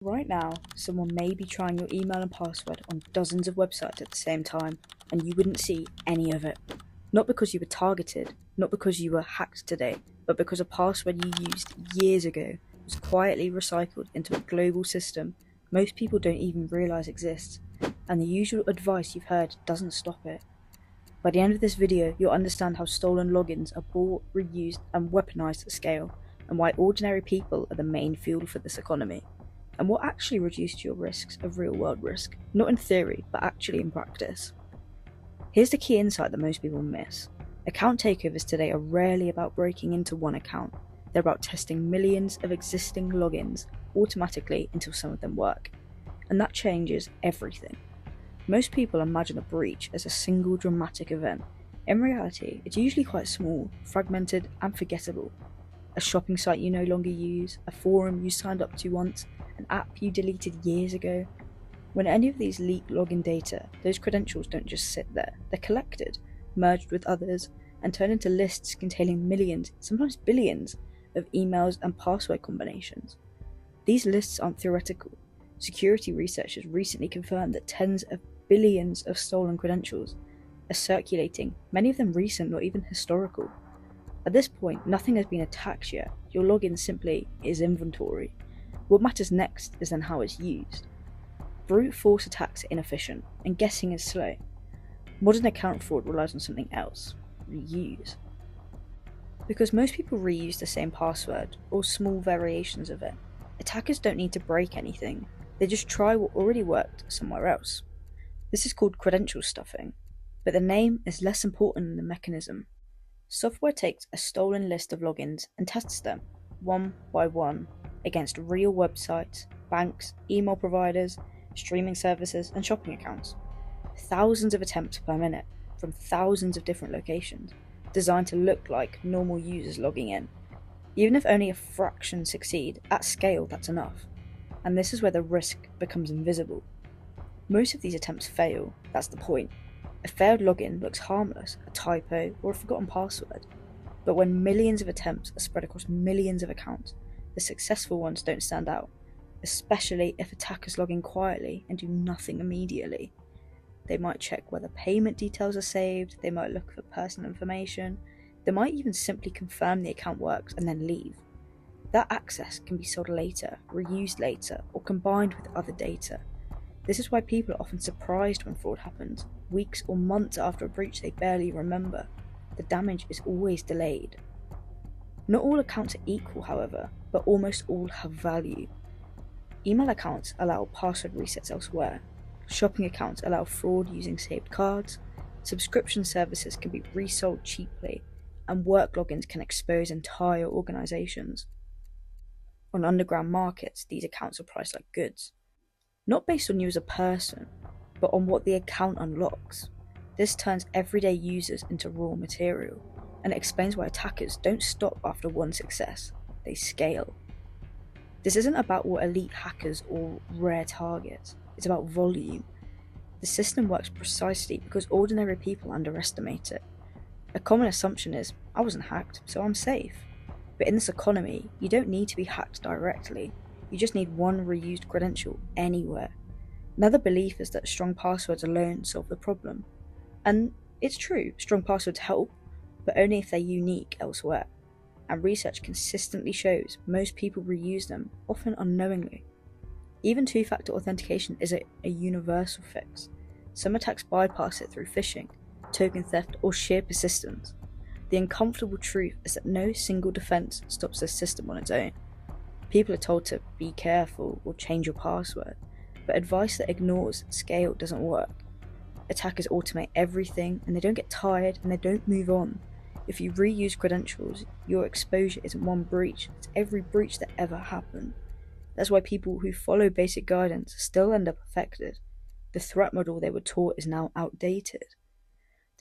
Right now, someone may be trying your email and password on dozens of websites at the same time, and you wouldn't see any of it. Not because you were targeted, not because you were hacked today, but because a password you used years ago was quietly recycled into a global system most people don't even realise exists, and the usual advice you've heard doesn't stop it. By the end of this video, you'll understand how stolen logins are bought, reused, and weaponised at scale, and why ordinary people are the main fuel for this economy, and what actually reduced your risks of real-world risk, not in theory, but actually in practice. Here's the key insight that most people miss. Account takeovers today are rarely about breaking into one account. They're about testing millions of existing logins automatically until some of them work. And that changes everything. Most people imagine a breach as a single dramatic event. In reality, it's usually quite small, fragmented, and forgettable. A shopping site you no longer use, a forum you signed up to once, an app you deleted years ago. When any of these leak login data, those credentials don't just sit there, they're collected, merged with others, and turned into lists containing millions, sometimes billions, of emails and password combinations. These lists aren't theoretical. Security researchers recently confirmed that tens of billions of stolen credentials are circulating, many of them recent, not even historical. At this point, nothing has been attacked yet. Your login simply is inventory. What matters next is then how it's used. Brute force attacks are inefficient, and guessing is slow. Modern account fraud relies on something else: reuse. Because most people reuse the same password, or small variations of it, attackers don't need to break anything, they just try what already worked somewhere else. This is called credential stuffing, but the name is less important than the mechanism. Software takes a stolen list of logins and tests them, one by one, against real websites, banks, email providers, streaming services, and shopping accounts. Thousands of attempts per minute, from thousands of different locations, designed to look like normal users logging in. Even if only a fraction succeed, at scale that's enough. And this is where the risk becomes invisible. Most of these attempts fail, that's the point. A failed login looks harmless, a typo, or a forgotten password. But when millions of attempts are spread across millions of accounts, the successful ones don't stand out, especially if attackers log in quietly and do nothing immediately. They might check whether payment details are saved, they might look for personal information, they might even simply confirm the account works and then leave. That access can be sold later, reused later, or combined with other data. This is why people are often surprised when fraud happens. Weeks or months after a breach they barely remember. The damage is always delayed. Not all accounts are equal, however, but almost all have value. Email accounts allow password resets elsewhere. Shopping accounts allow fraud using saved cards. Subscription services can be resold cheaply, and work logins can expose entire organizations. On underground markets, these accounts are priced like goods. Not based on you as a person, but on what the account unlocks. This turns everyday users into raw material, and it explains why attackers don't stop after one success, they scale. This isn't about what elite hackers or rare targets, it's about volume. The system works precisely because ordinary people underestimate it. A common assumption is, I wasn't hacked, so I'm safe. But in this economy, you don't need to be hacked directly, you just need one reused credential anywhere. Another belief is that strong passwords alone solve the problem. And it's true, strong passwords help, but only if they're unique elsewhere. And research consistently shows most people reuse them, often unknowingly. Even two-factor authentication isn't a universal fix. Some attacks bypass it through phishing, token theft, or sheer persistence. The uncomfortable truth is that no single defense stops the system on its own. People are told to be careful or change your password, but advice that ignores scale doesn't work. Attackers automate everything, and they don't get tired, and they don't move on. If you reuse credentials, your exposure isn't one breach, it's every breach that ever happened. That's why people who follow basic guidance still end up affected. The threat model they were taught is now outdated.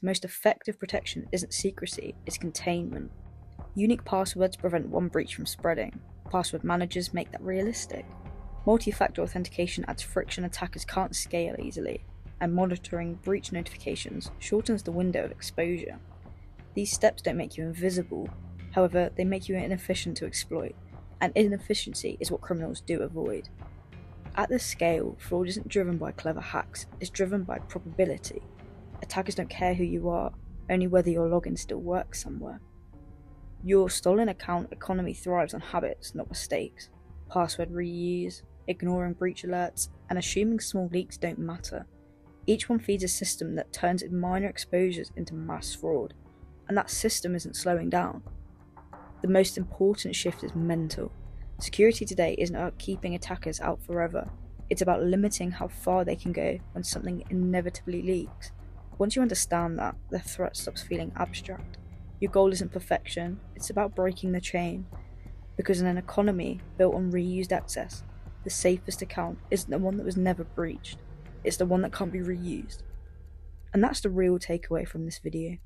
The most effective protection isn't secrecy, it's containment. Unique passwords prevent one breach from spreading. Password managers make that realistic. Multi-factor authentication adds friction attackers can't scale easily, and monitoring breach notifications shortens the window of exposure. These steps don't make you invisible, however, they make you inefficient to exploit, and inefficiency is what criminals do avoid. At this scale, fraud isn't driven by clever hacks, it's driven by probability. Attackers don't care who you are, only whether your login still works somewhere. Your stolen account economy thrives on habits, not mistakes. Password reuse, ignoring breach alerts, and assuming small leaks don't matter. Each one feeds a system that turns minor exposures into mass fraud, and that system isn't slowing down. The most important shift is mental. Security today isn't about keeping attackers out forever, it's about limiting how far they can go when something inevitably leaks. Once you understand that, the threat stops feeling abstract. Your goal isn't perfection, it's about breaking the chain. Because in an economy built on reused access, the safest account isn't the one that was never breached, it's the one that can't be reused. And that's the real takeaway from this video.